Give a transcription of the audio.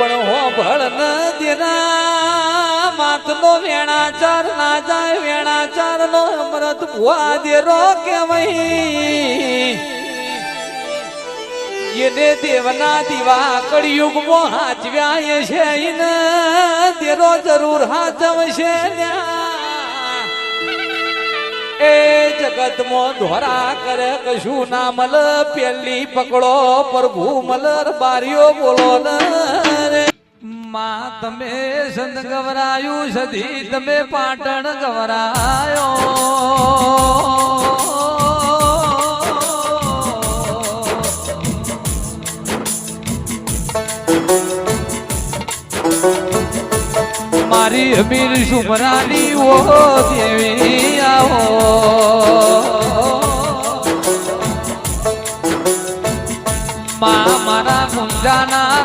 પણ હો ભળ ન દેના માતનો વેણાચાર ના જાય વેણાચાર નો અમૃત ભુવા દેરો કેવાય એને દેવના દીવા કળિયુગમાં હાચવ્યા છે એને દેરો જરૂર હાચવશે એ જગતમાં ધોરા કરે કશું ના મલ પેલી પકડો પ્રભુ મલર બારીઓ બોલો ને માં તમે સંત ગવરાયું સધી તમે પાટણ ગવરાયો મારી અમીર સુમરાની ઓ દેવી આવો મારા મુંજાના